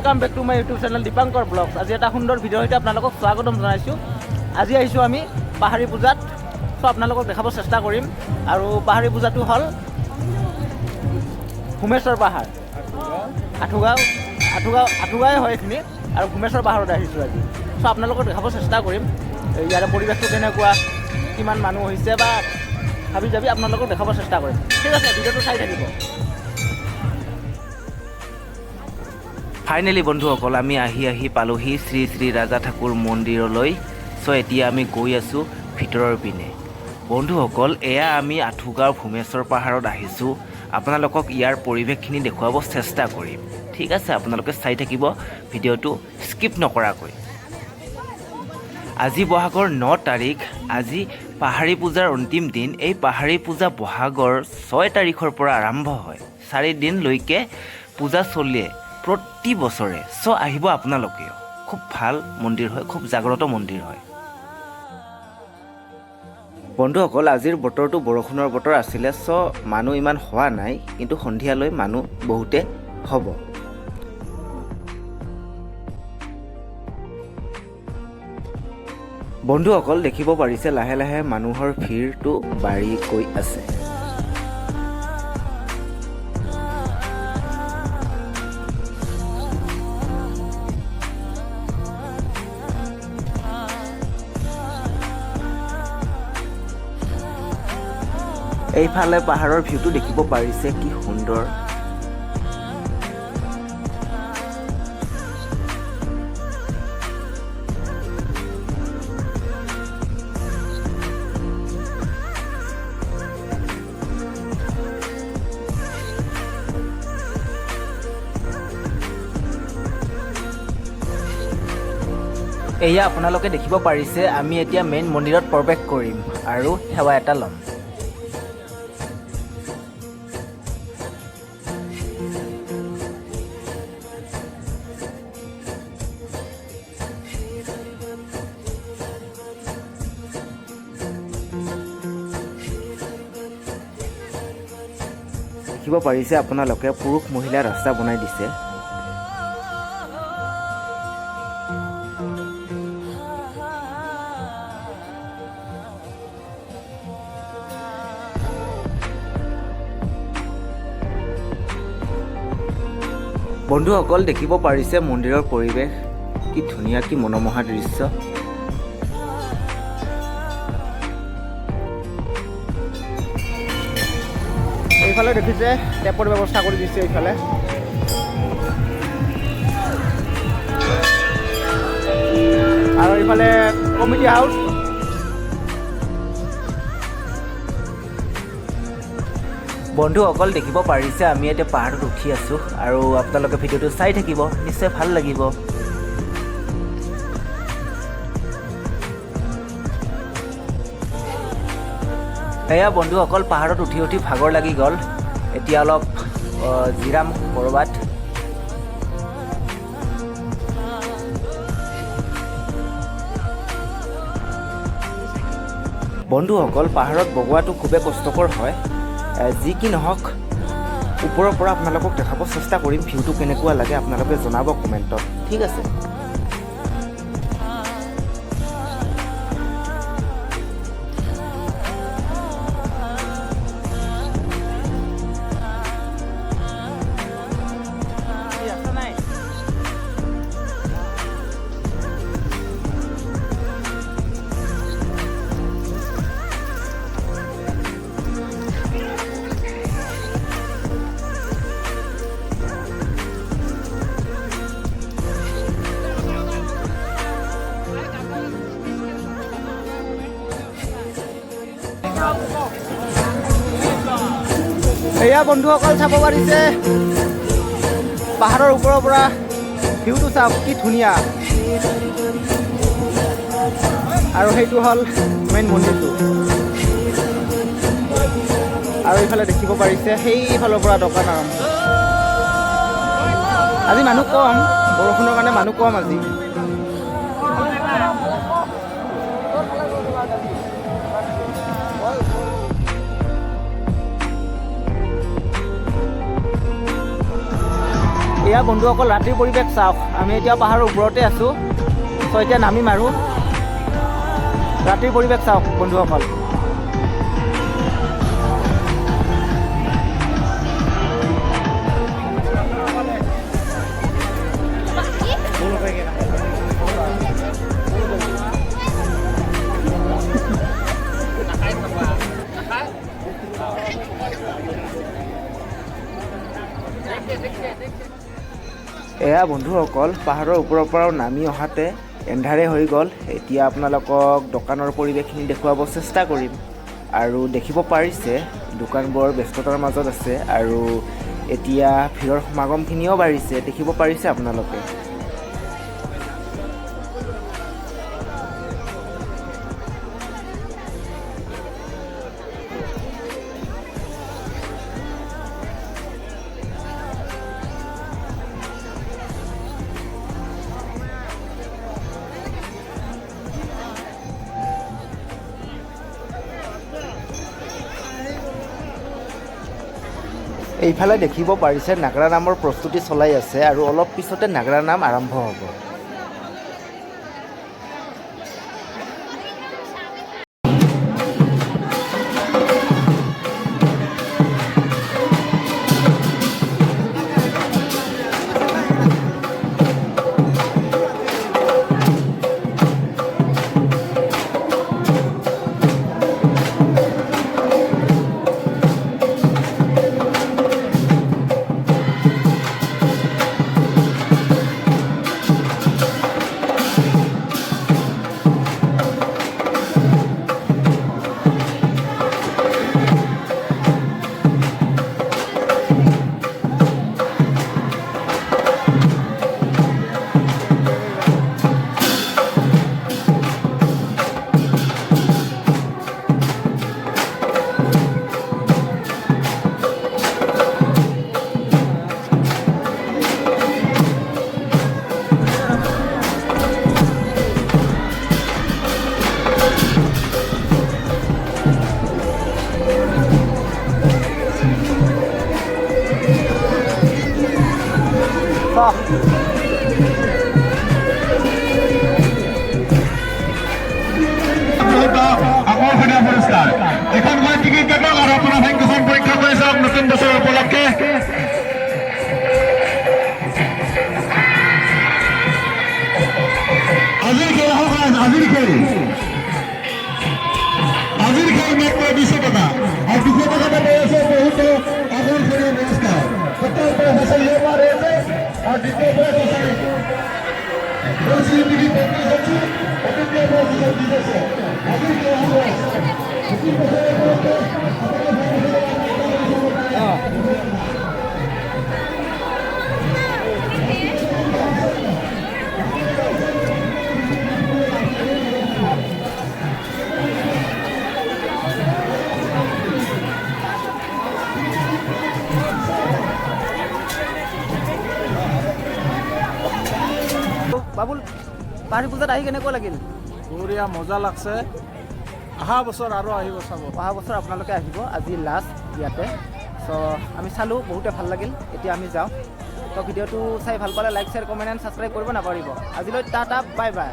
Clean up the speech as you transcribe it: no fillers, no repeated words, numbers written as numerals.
Welcome back to my YouTube channel Dipankar blogs. আজি এটা সুন্দৰ ভিডিঅ' সৈতে আপোনালোকক স্বাগতম জনাইছোঁ। আজি আহিছোঁ আমি পাহাৰী পূজাত, চ' আপোনালোকক দেখাব চেষ্টা কৰিম। আৰু পাহাৰী পূজাটো হ'ল ভূমেশ্বৰ পাহাৰ, আঠুগাঁৱে হয় এইখিনি, আৰু ভূমেশ্বৰ পাহাৰত আহিছোঁ আজি। চ' আপোনালোকক দেখাব চেষ্টা কৰিম ইয়াৰে পৰিৱেশটো কেনেকুৱা, কিমান মানুহ হৈছে বা হাবি যাবি আপোনালোকক দেখাব চেষ্টা কৰিম। ঠিক আছে, ভিডিঅ'টো চাই থাকিব। ফাইনেলি বন্ধুসকল, আমি আহি পালোহি শ্ৰী শ্ৰী ৰাজা ঠাকুৰ মন্দিৰলৈ। চ' এতিয়া আমি গৈ আছোঁ ভিতৰৰ পিনে। বন্ধুসকল, এয়া আমি আঠুগাঁৱৰ ভূমেশ্বৰ পাহাৰত আহিছোঁ। আপোনালোকক ইয়াৰ পৰিৱেশখিনি দেখুৱাব চেষ্টা কৰিম। ঠিক আছে, আপোনালোকে চাই থাকিব ভিডিঅ'টো স্কিপ নকৰাকৈ। আজি বহাগৰ 9 তাৰিখ, আজি পাহাৰী পূজাৰ অন্তিম দিন। এই পাহাৰী পূজা বহাগৰ 6 তাৰিখৰ পৰা আৰম্ভ হয়, 4 দিনলৈকে পূজা চলে প্ৰতি বছৰে। চ' আহিব আপোনালোকেও, খুব ভাল মন্দিৰ হয়, খুব জাগ্ৰত মন্দিৰ হয়। বন্ধুসকল, আজিৰ বতৰটো বৰষুণৰ বতৰ আছিলে, চ' মানুহ ইমান হোৱা নাই, কিন্তু সন্ধিয়ালৈ মানুহ বহুতে হ'ব। বন্ধুসকল, দেখিব পাৰিছে লাহে লাহে মানুহৰ ভিৰটো বাঢ়ি গৈ আছে। এইফালে পাহাৰৰ ভিউটো দেখিব পাৰিছে, কি সুন্দৰ। এয়া আপোনালোকে দেখিব পাৰিছে, আমি এতিয়া মেইন মন্দিৰত প্ৰৱেশ কৰিম আৰু সেৱা এটা ল'ম। দেখিব পাৰিছে আপোনালোকে, পুৰুষ মহিলা ৰাস্তা বনাই দিছে। বন্ধুসকল, দেখিব পাৰিছে মন্দিৰৰ পৰিৱেশ কি ধুনীয়া, কি মনোমোহা দৃশ্য। এইফালে দেখিছে টেপৰ ব্যৱস্থা কৰি দিছে এইফালে। আৰু এইফালে কমিটি হাউচ। বন্ধুসকল, দেখিব পাৰিছে আমি এতিয়া পাহাৰত উঠি আছোঁ, আৰু আপোনালোকে ভিডিঅ'টো চাই থাকিব, নিশ্চয় ভাল লাগিব। এয়া বন্ধুসকল, পাহাৰত উঠি উঠি ভাগৰ লাগি গ'ল, এতিয়া অলপ জিৰাম ক'ৰবাত। বন্ধুসকল, পাহাৰত বগোৱাটো খুবেই কষ্টকৰ হয়। যি কি নহওক, ওপৰৰ পৰা আপোনালোকক দেখাব চেষ্টা কৰিম। ভিউটো কেনেকুৱা লাগে আপোনালোকে জনাব কমেণ্টত, ঠিক আছে। এয়া বন্ধুসকল, চাব পাৰিছে পাহাৰৰ ওপৰৰ পৰা ভিউটো চাওক, কি ধুনীয়া। আৰু সেইটো হ'ল মেইন মন্দিৰটো। আৰু এইফালে দেখিব পাৰিছে সেইফালৰ পৰা দোকান আৰম্ভ। আজি মানুহ কম, বৰষুণৰ কাৰণে মানুহ কম আজি। এয়া বন্ধুসকল ৰাতিৰ পৰিৱেশ চাওক। আমি এতিয়া পাহাৰৰ ওপৰতে আছোঁ। চ' এতিয়া নামিম আৰু ৰাতিৰ পৰিৱেশ চাওক বন্ধুসকল। এয়া বন্ধুসকল পাহাৰৰ ওপৰৰ পৰাও নামি অহাতে এন্ধাৰে হৈ গ'ল। এতিয়া আপোনালোকক দোকানৰ পৰিৱেশখিনি দেখুৱাব চেষ্টা কৰিম। আৰু দেখিব পাৰিছে দোকানবোৰ ব্যস্ততাৰ মাজত আছে আৰু এতিয়া ভিৰৰ সমাগমখিনিও বাঢ়িছে, দেখিব পাৰিছে আপোনালোকে। এইফালে দেখিব পাৰিছে নাগৰা নামৰ প্ৰস্তুতি চলাই আছে আৰু অলপ পিছতে নাগৰা নাম আৰম্ভ হ'ব। আকৰ্ষণীয় পুৰস্কাৰ এখন মই টিকেট কাটক আৰু আপোনাৰ ভাগ্যখন পৰীক্ষা কৰি চাওক নতুন বছৰ উপলক্ষে। আজিৰ খেল আজিৰ খেল মাত্ৰ 200 টকা আৰু 200 টকাতে আছে বহুতো আকৰ্ষণীয় পুৰস্কাৰ। প্ৰথম পইচা ইয়াৰ ৰয়েছে আর দ্বিতীয় পয়সা টিভি 50 হচ্ছে তৃতীয় পয়সা দিতেছে আজকে কি হবে কি বছরের মধ্যে বাবুল পাহাৰী পূজাত আহি কেনেকুৱা লাগিল? বঢ়িয়া মজা লাগছে। অহা বছৰ আৰু আহিব চাব। অহা বছৰ আপোনালোকে আহিব। আজি লাষ্ট ইয়াতে। চ' আমি চালোঁ, বহুতে ভাল লাগিল। এতিয়া আমি যাওঁ। তো ভিডিঅ'টো চাই ভাল পালে like share comment and subscribe কৰিব নাপাহৰিব। আজিলৈ টাটা বাই বাই।